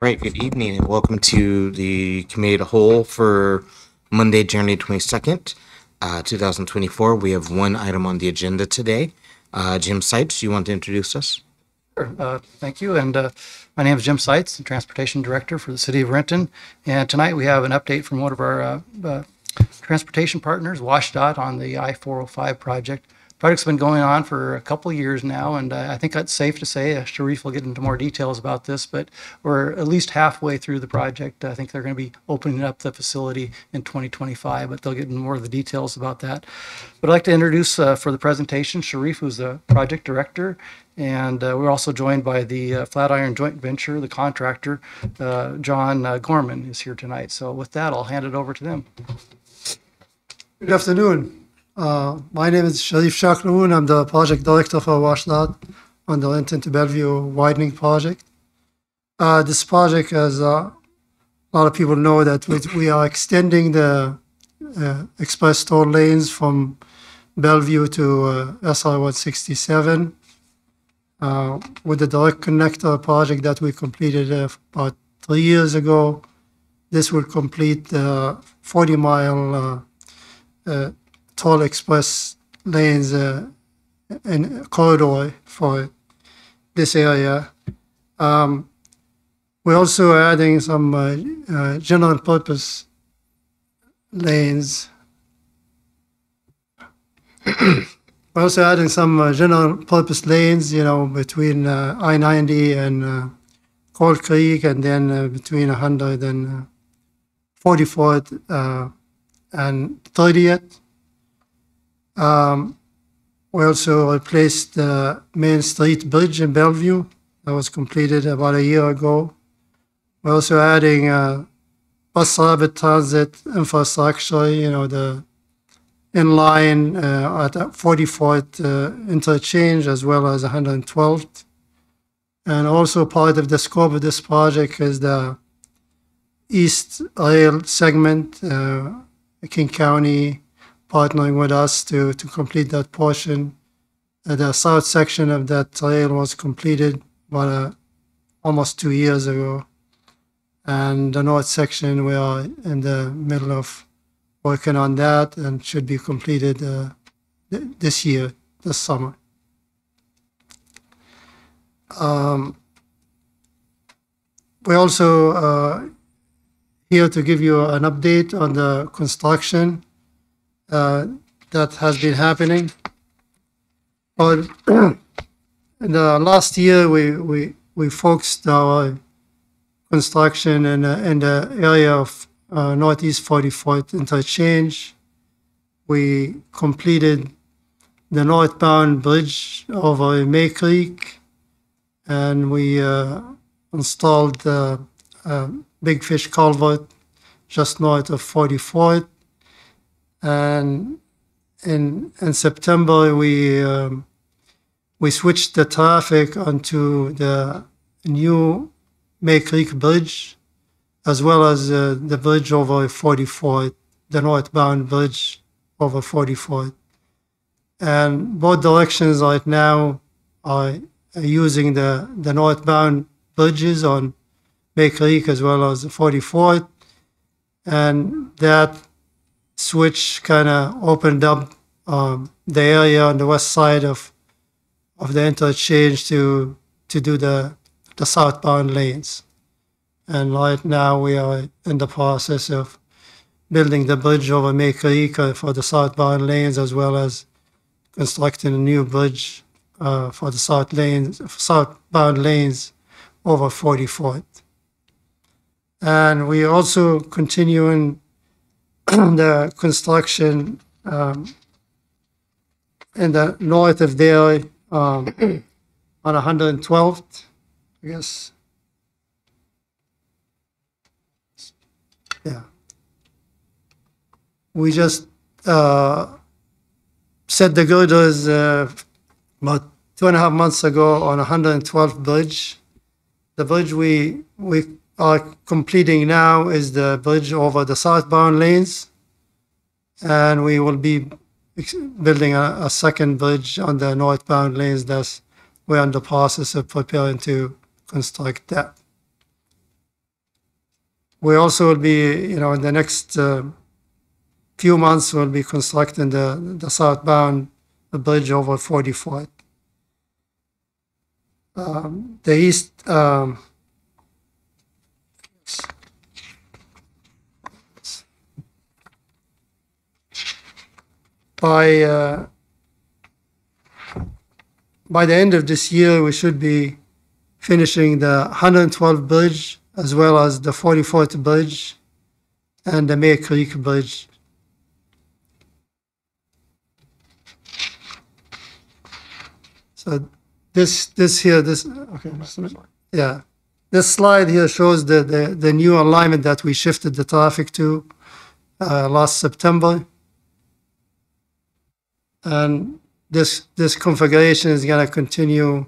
Right, good evening and welcome to the committee of the whole for Monday, January 22nd, 2024. We have one item on the agenda today. Jim Seitz, you want to introduce us? Sure. Thank you. My name is Jim Seitz, the Transportation Director for the City of Renton. And tonight we have an update from one of our transportation partners, WashDOT, on the I-405 project. The project's been going on for a couple of years now, and I think that's safe to say. Sharif will get into more details about this, but we're at least halfway through the project. I think they're going to be opening up the facility in 2025, but they'll get into more of the details about that. But I'd like to introduce for the presentation Sharif, who's the project director, and we're also joined by the Flatiron Joint Venture, the contractor, John Gorman is here tonight. So with that, I'll hand it over to them. Good afternoon. My name is Sharif Shaklaoun. I'm the project director for WashDOT on the Renton to Bellevue widening project. This project, as a lot of people know, that we are extending the express toll lanes from Bellevue to SR 167 with the direct connector project that we completed about 3 years ago. This will complete the 40-mile toll express lanes and corridor for this area. We're also adding some general purpose lanes. We're also adding some general purpose lanes, between I-90 and Cold Creek, and then between 144th and 30th. We also replaced the Main Street Bridge in Bellevue. That was completed about a year ago. We're also adding bus rapid transit infrastructure, the in-line at 44th interchange as well as 112th. And also part of the scope of this project is the East Rail segment, King County partnering with us to complete that portion. The south section of that rail was completed about almost 2 years ago. And the north section, we are in the middle of working on that and should be completed this year, this summer. We're also here to give you an update on the construction that has been happening. But in the last year, we focused our construction in the area of Northeast 44th interchange. We completed the northbound bridge over May Creek, and we installed the Big Fish culvert just north of 44th. And in September, we switched the traffic onto the new May Creek Bridge, as well as the bridge over 44th, the northbound bridge over 44th. And both directions right now are using the northbound bridges on May Creek as well as 44th. And that switch kind of opened up the area on the west side of the interchange to do the southbound lanes. And right now we are in the process of building the bridge over May Creek for the southbound lanes, as well as constructing a new bridge for the southbound lanes over 44th. And we are also continuing the construction in the north of there on 112th, I guess. Yeah. We just set the girders about 2.5 months ago on 112th bridge. The bridge we are completing now is the bridge over the southbound lanes, and we will be building a second bridge on the northbound lanes. We're in the process of preparing to construct that. We also will be, in the next few months, we'll be constructing the southbound bridge over 40 foot. The east, by the end of this year, we should be finishing the 112 bridge as well as the 44th bridge and the May Creek bridge. So this okay, yeah, this slide here shows the new alignment that we shifted the traffic to last September, and this configuration is going to continue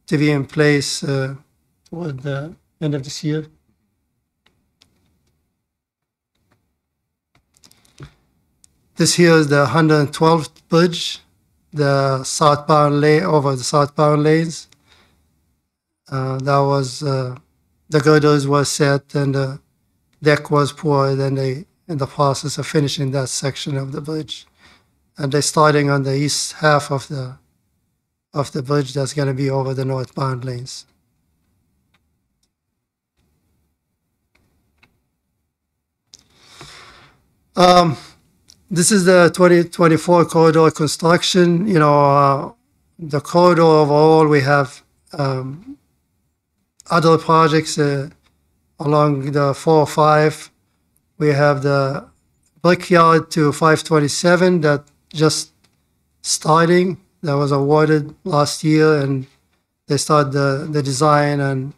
to be in place toward the end of this year. This here is the 112th bridge, the southbound lane over the southbound lanes. That was the girders were set and the deck was poured, and they in the process of finishing that section of the bridge. And they're starting on the east half of the bridge that's going to be over the northbound lanes. This is the 2024 corridor construction. The corridor overall, we have other projects along the 405. We have the Brickyard to 527 that just starting. That was awarded last year, and they start the design, and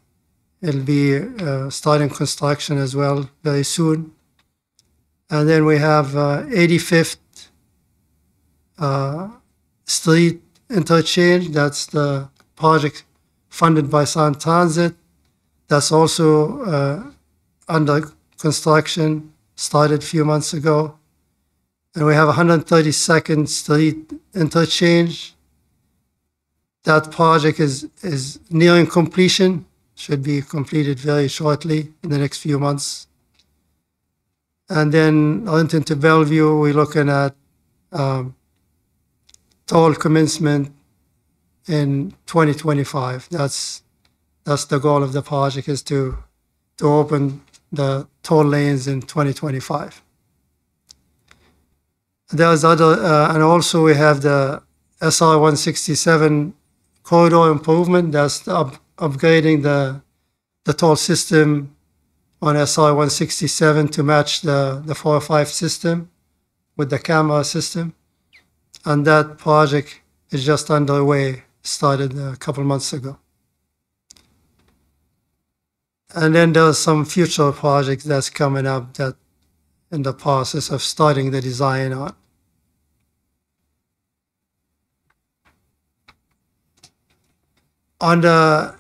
it'll be starting construction as well very soon. And then we have 85th Street interchange. That's the project funded by Sound Transit. That's also under construction, started a few months ago. And we have 132nd Street interchange. That project is nearing completion, should be completed very shortly in the next few months. And then Renton to Bellevue, we're looking at toll commencement in 2025. That's the goal of the project, is to open the toll lanes in 2025. There's other, and also we have the SR 167 corridor improvement. That's upgrading the toll system on SR 167 to match the 405 system with the camera system. And that project is just underway, started a couple months ago. And then there's some future projects that's coming up that in the process of starting the design on. On the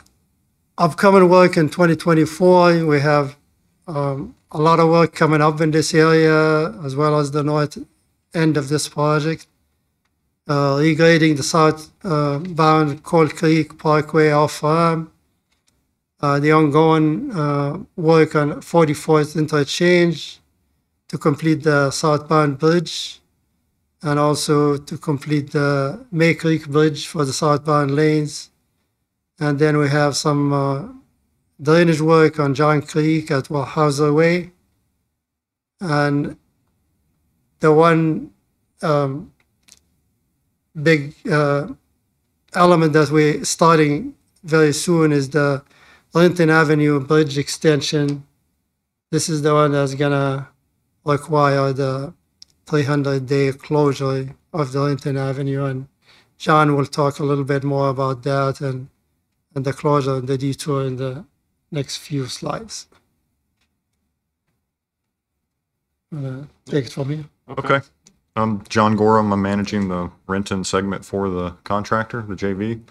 upcoming work in 2024, we have a lot of work coming up in this area, as well as the north end of this project. Regrading the southbound Cold Creek Parkway off-ramp, the ongoing work on 44th interchange to complete the southbound bridge, and also to complete the May Creek Bridge for the southbound lanes. And then we have some drainage work on John Creek at Wallhauser Way. And the one big element that we're starting very soon is the Renton Avenue Bridge extension. This is the one that's gonna require the 300-day closure of the Renton Avenue, and John will talk a little bit more about that and the closure of the detour in the next few slides. Take it from here. Okay. I'm John Gorham. I'm managing the Renton segment for the contractor, the JV.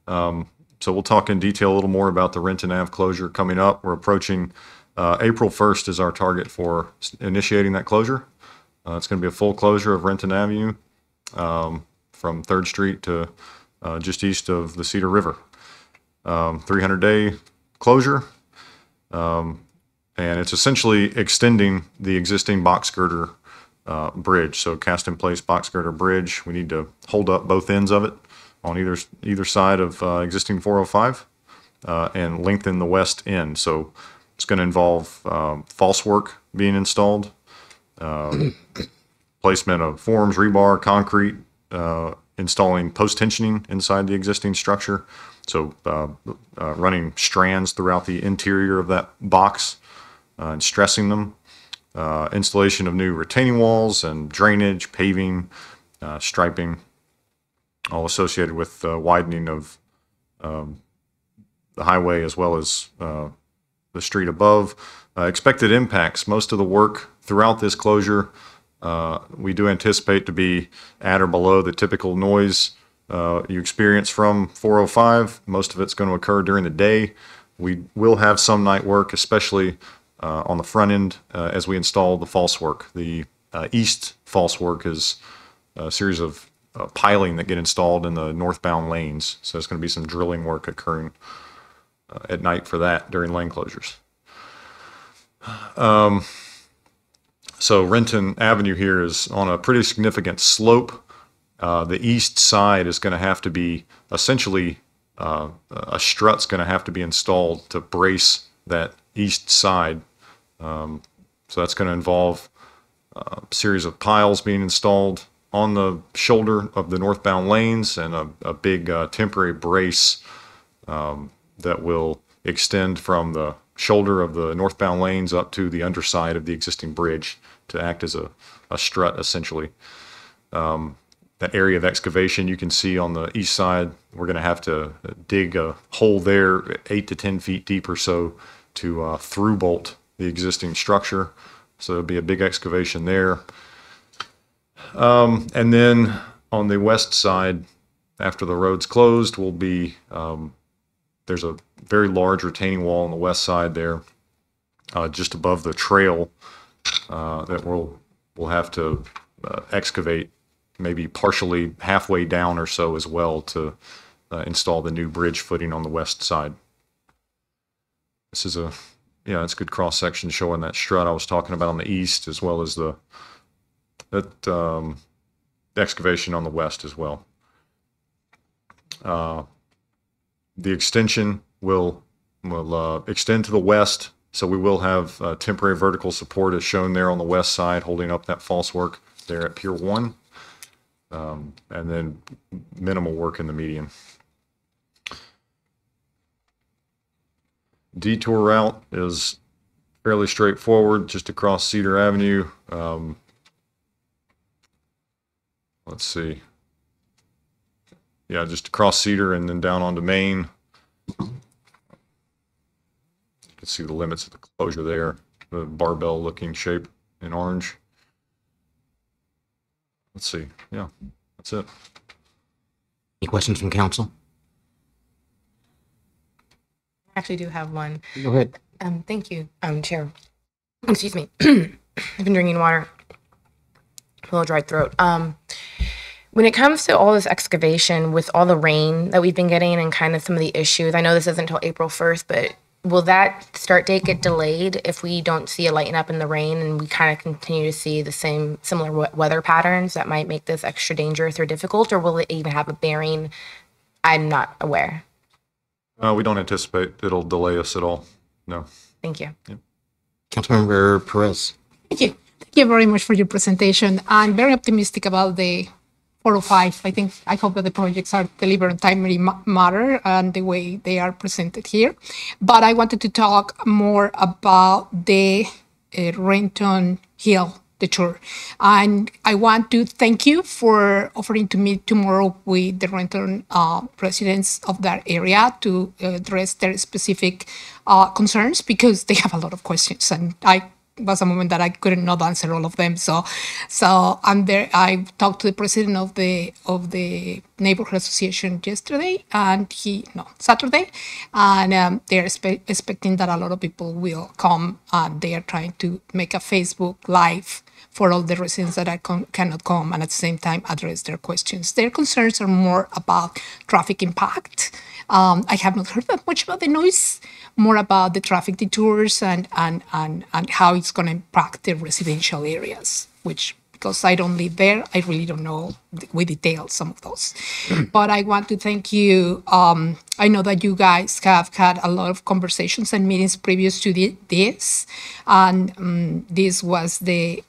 So we'll talk in detail a little more about the Renton Ave closure coming up. We're approaching April 1st is our target for initiating that closure. It's going to be a full closure of Renton Avenue from 3rd Street to just east of the Cedar River. 300-day closure. and it's essentially extending the existing box girder bridge. So cast in place box girder bridge. We need to hold up both ends of it on either side of existing 405 and lengthen the west end. So it's going to involve false work being installed, placement of forms, rebar, concrete, installing post tensioning inside the existing structure. So running strands throughout the interior of that box and stressing them. Installation of new retaining walls and drainage, paving, striping, all associated with widening of the highway as well as the street above. Expected impacts. Most of the work throughout this closure we do anticipate to be at or below the typical noise you experience from 405. Most of it's going to occur during the day. We will have some night work, especially on the front end as we install the false work. The east false work is a series of piling that get installed in the northbound lanes. So there's going to be some drilling work occurring at night for that during lane closures. So Renton Avenue here is on a pretty significant slope. The east side is going to have to be essentially a strut's going to have to be installed to brace that east side. So that's going to involve a series of piles being installed on the shoulder of the northbound lanes and a big temporary brace that will extend from the shoulder of the northbound lanes up to the underside of the existing bridge to act as a strut, essentially. That area of excavation you can see on the east side, we're going to have to dig a hole there 8 to 10 feet deep or so to through bolt the existing structure. So there'll be a big excavation there. And then on the west side, after the road's closed, will be there's a very large retaining wall on the west side there, just above the trail that we'll have to excavate, maybe partially halfway down or so as well, to install the new bridge footing on the west side. This is it's a good cross section showing that strut I was talking about on the east, as well as the excavation on the west as well. The extension will extend to the west, so we will have temporary vertical support as shown there on the west side, holding up that false work there at Pier 1, and then minimal work in the median. Detour route is fairly straightforward, just across Cedar Avenue. Let's see. Yeah, just across Cedar and then down onto Main. You can see the limits of the closure there, the barbell looking shape in orange. Let's see. Yeah, that's it. Any questions from council? I actually do have one. Go ahead. Thank you, Chair. Excuse me. I've been drinking water. A little dry throat. When it comes to all this excavation with all the rain that we've been getting and kind of some of the issues, I know this isn't until April 1st, but will that start date get delayed if we don't see a lighten up in the rain and we kind of continue to see the similar weather patterns that might make this extra dangerous or difficult, or will it even have a bearing? I'm not aware. We don't anticipate it'll delay us at all. No. Thank you. Yep. Councilmember Perez. Thank you. Thank you very much for your presentation. I'm very optimistic about the 405. I hope that the projects are delivered in timely manner and the way they are presented here. But I wanted to talk more about the Renton Hill, the tour. And I want to thank you for offering to meet tomorrow with the Renton residents of that area to address their specific concerns, because they have a lot of questions, and I was a moment that I couldn't not answer all of them. So I'm there. I talked to the president of the neighborhood association Saturday, and they're expecting that a lot of people will come. They are trying to make a Facebook Live for all the residents that cannot come, and at the same time address their questions. Their concerns are more about traffic impact. I have not heard that much about the noise, more about the traffic detours and how it's going to impact the residential areas, which, because I don't live there, I really don't know with detail some of those. But I want to thank you. I know that you guys have had a lot of conversations and meetings previous to this, and this was the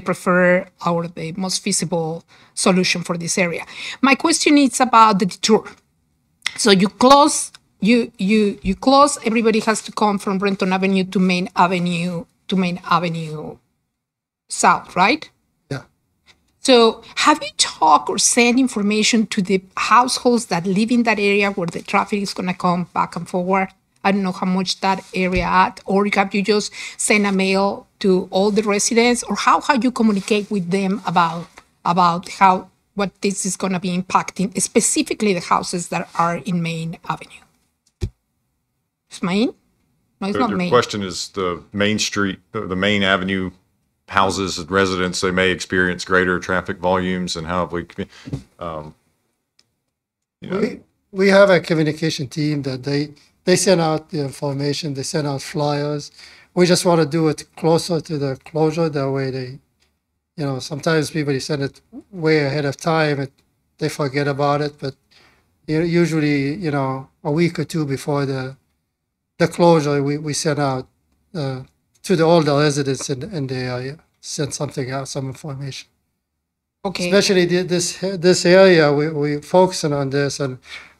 preferred or the most feasible solution for this area. My question is about the detour. So you close, you close. Everybody has to come from Renton Avenue to Main Avenue South, right? Yeah. So have you talked or sent information to the households that live in that area where the traffic is going to come back and forward? I don't know how much that area at, or have you just send a mail to all the residents, or how you communicate with them about what this is going to be impacting, specifically the houses that are in Main Avenue? It's Main? No, it's not Your Main. question is the Main Street, the Main Avenue houses and residents, they may experience greater traffic volumes, and how have we, We have a communication team that they send out the information, they send out flyers. We just want to do it closer to the closure. That way sometimes people send it way ahead of time and they forget about it. But usually, a week or two before the closure, we send out to all the residents in the area, send something out, some information. Okay. Especially this area, we focusing on this, and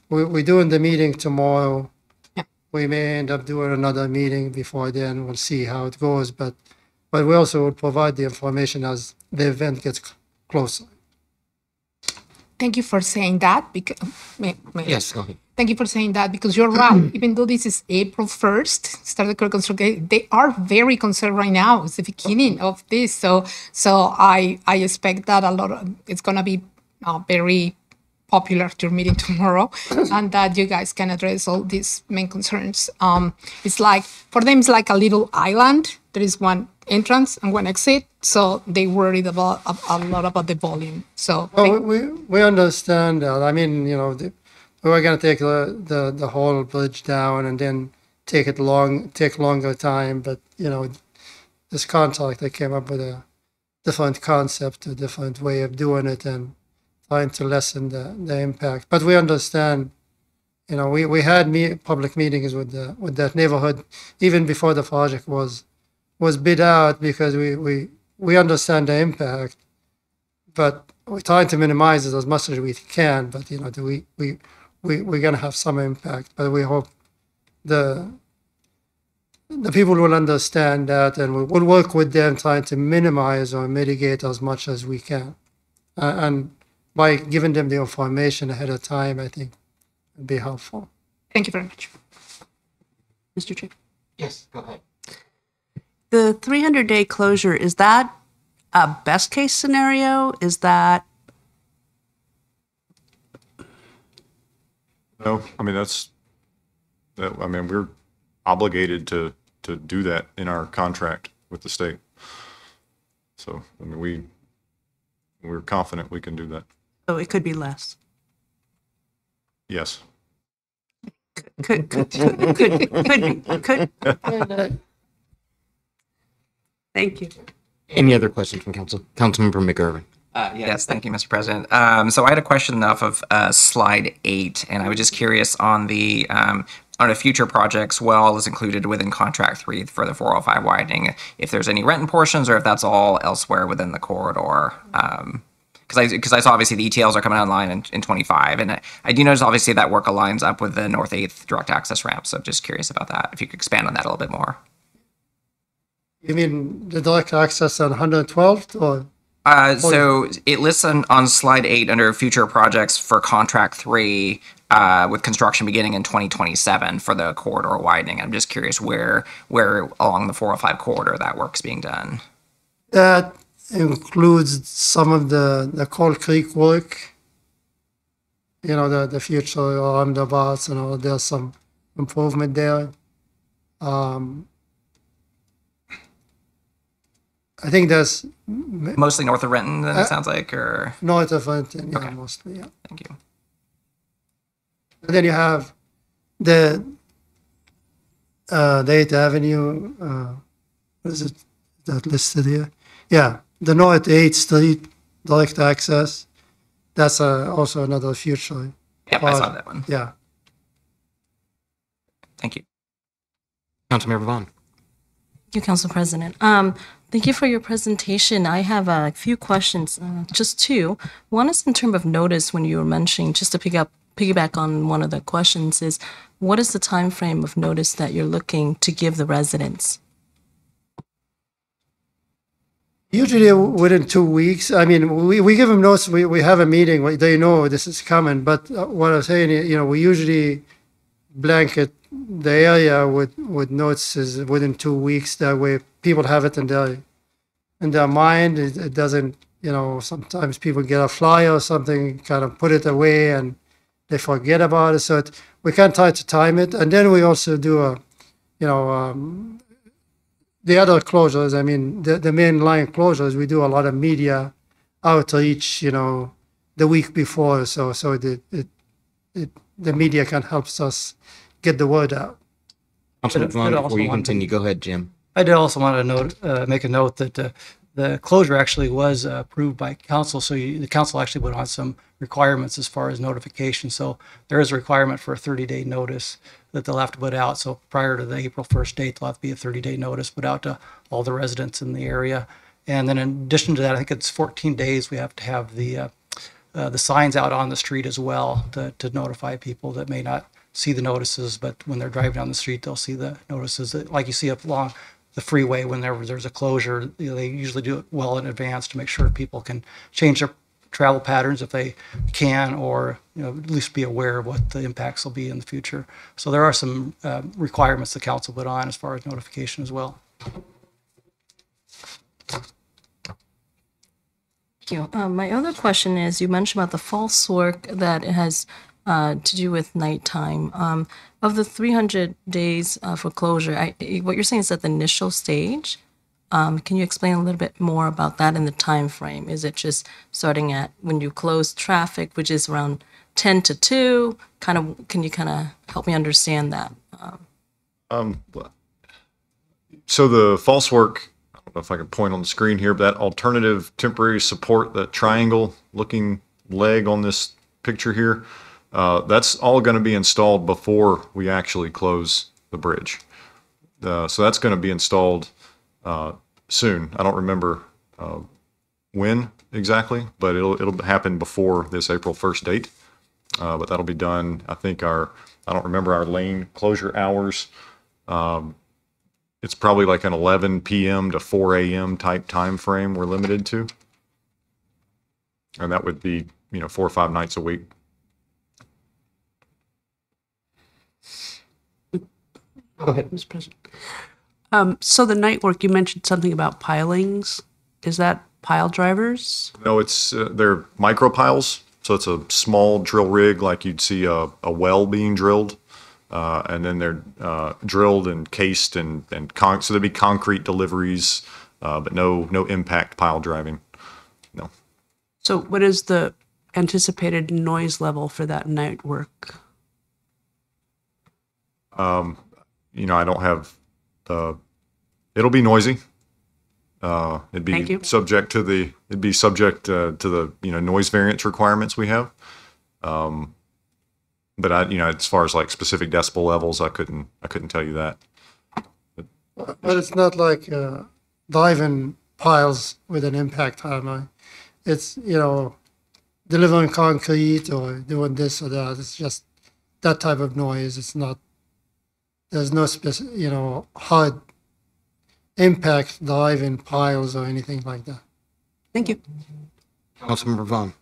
we're doing the meeting tomorrow. Yeah. We may end up doing another meeting before then. We'll see how it goes, but we also will provide the information as the event gets closer. Thank you for saying that. Because Yes, go ahead. Thank you for saying that, because you're right. Even though this is April 1st, started construction, they are very concerned right now. It's the beginning of this. So I expect that it's going to be very popular at your meeting tomorrow, and that you guys can address all these main concerns. It's like, for them, it's like a little island. There is one entrance and one exit. So they worried about a lot about the volume. So we understand that. I mean, we were going to take the whole bridge down and then take longer time. But, this contractor came up with a different concept, a different way of doing it and trying to lessen the impact. But we understand, we had public meetings with that neighborhood even before the project was bid out, because we understand the impact, but we're trying to minimize it as much as we can. But, we're going to have some impact, but we hope the people will understand that, and we'll work with them trying to minimize or mitigate as much as we can. And by giving them the information ahead of time, I think it'd be helpful. thank you very much. Mr. Chair. Yes, go ahead. The 300-day closure, is that a best case scenario? Is that? no, I mean, we're obligated to do that in our contract with the state. So, we're confident we can do that. So it could be less. Yes. Could be. Thank you. Any other questions from council? Councilmember McGurven. Yes, thank you, Mr. President. So I had a question off of slide 8, and I was just curious on a future projects well is included within contract 3 for the 405 widening, if there's any Renton portions or if that's all elsewhere within the corridor. Because I saw obviously the ETLs are coming online in 25, and I do notice obviously that work aligns up with the North 8th direct access ramp. So just curious about that, if you could expand on that a little bit more. You mean the direct access on 112th or? So it lists on slide 8 under future projects for contract 3 with construction beginning in 2027 for the corridor widening. I'm just curious where along the 405 corridor that work's being done. That includes some of the Coal Creek work the future roundabouts and all. There's some improvement there. I think there's Mostly north of Renton, then it sounds like, or north of Renton, yeah, Okay. mostly, yeah. thank you. And then you have the 8th Avenue, what is it that listed here? Yeah, the North 8th Street direct access. That's also another future. Yep, I saw project. that one. Yeah. Thank you. Councilmember Vaughn. Thank you, Council President. Thank you for your presentation. I have a few questions, just two. One is in terms of notice when you were mentioning, just to piggyback on one of the questions, is what is the time frame of notice that you're looking to give the residents? Usually within 2 weeks. I mean, we give them notice. We have a meeting. They know this is coming. But what I'm saying, we usually blanket the area with notices within 2 weeks. That way, people have it in their mind. It doesn't. Sometimes people get a flyer or something, kind of put it away, and they forget about it. So we can try to time it, and then we also do the other closures. I mean, the main line closures. We do a lot of media outreach. The week before, so the media can help us get the word out. Councilmember Vaughn, also before you want to- continue, go ahead, Jim. I did also want to make a note that the closure actually was approved by council. So the council actually put on some requirements as far as notification. So there is a requirement for a 30-day notice that they'll have to put out. So prior to the April 1st date, there'll have to be a 30-day notice put out to all the residents in the area. And then in addition to that, I think it's 14 days, we have to have the signs out on the street as well to notify people that may not see the notices, but when they're driving down the street, they'll see the notices. Like you see up along the freeway, whenever there's a closure, they usually do it well in advance to make sure people can change their travel patterns if they can, or at least be aware of what the impacts will be in the future. So there are some requirements the council put on as far as notification as well. Thank you. My other question is, you mentioned about the false work that it has to do with nighttime. Of the 300 days for closure, what you're saying is at the initial stage. Can you explain a little bit more about that in the time frame? Is it just starting at when you close traffic, which is around 10 to 2? Can you help me understand that? So the false work, I don't know if I can point on the screen here, but that alternative temporary support, that triangle looking leg on this picture here, that's all going to be installed before we actually close the bridge. So that's going to be installed soon. I don't remember when exactly, but it'll happen before this April 1st date. But that'll be done. I think I don't remember our lane closure hours. It's probably like an 11 p.m. to 4 a.m. type time frame we're limited to. And that would be, 4 or 5 nights a week. Go ahead. Mr. President. So the night work, you mentioned something about pilings. Is that pile drivers? No, they're micro piles. So it's a small drill rig, like you'd see a well being drilled. And then they're drilled and cased so there'd be concrete deliveries, but no impact pile driving. No. So what is the anticipated noise level for that night work? I don't have it'll be noisy. It'd Thank be you. subject to the noise variance requirements we have. But as far as like specific decibel levels, I couldn't tell you that. But it's not like driving piles with an impact hammer. It's, delivering concrete or doing this or that. It's just that type of noise. It's not, there's no hard impact driving piles or anything like that. Thank you. Councilmember Vaughn.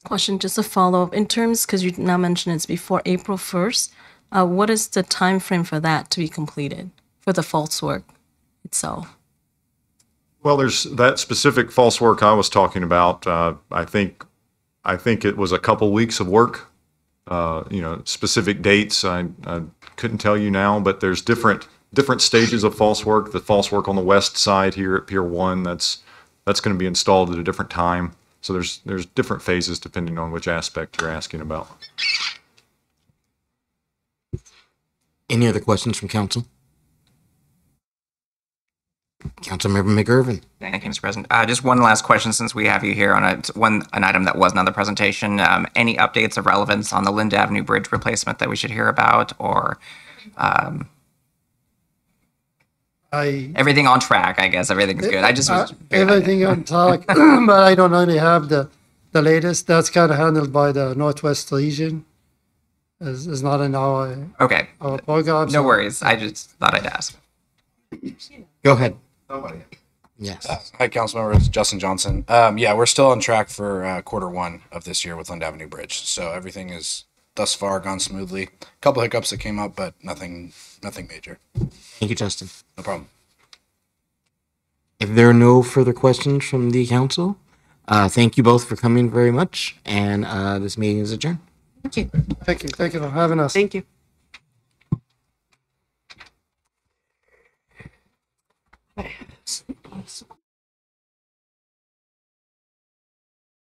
Question, just a follow-up. In terms, because you now mentioned it's before April 1st, what is the time frame for that to be completed, for the false work itself? Well, there's that specific false work I was talking about. I think I think it was a couple weeks of work. Specific dates I couldn't tell you now, but there's different stages of false work. The false work on the west side here at Pier 1, that's going to be installed at a different time. So there's different phases depending on which aspect you're asking about. Any other questions from council? Councilmember McIrvin. Thank you, Mr. President. Just one last question since we have you here on an item that wasn't on the presentation. Any updates of relevance on the Lind Avenue Bridge replacement that we should hear about, or everything on track? I guess everything's good. I just was everything on track, but I don't really have the latest. That's kind of handled by the Northwest region. Is not in our program. No worries. I just thought I'd ask. Go ahead. Yes. Hi, Councilmember. It's Justin Johnson. Yeah, we're still on track for Q1 of this year with Lind Avenue Bridge. So everything is thus far gone smoothly. A couple hiccups that came up, but nothing major. Thank you, Justin. No problem. If there are no further questions from the council, thank you both for coming very much, and this meeting is adjourned. Thank you. Thank you for having us. Thank you.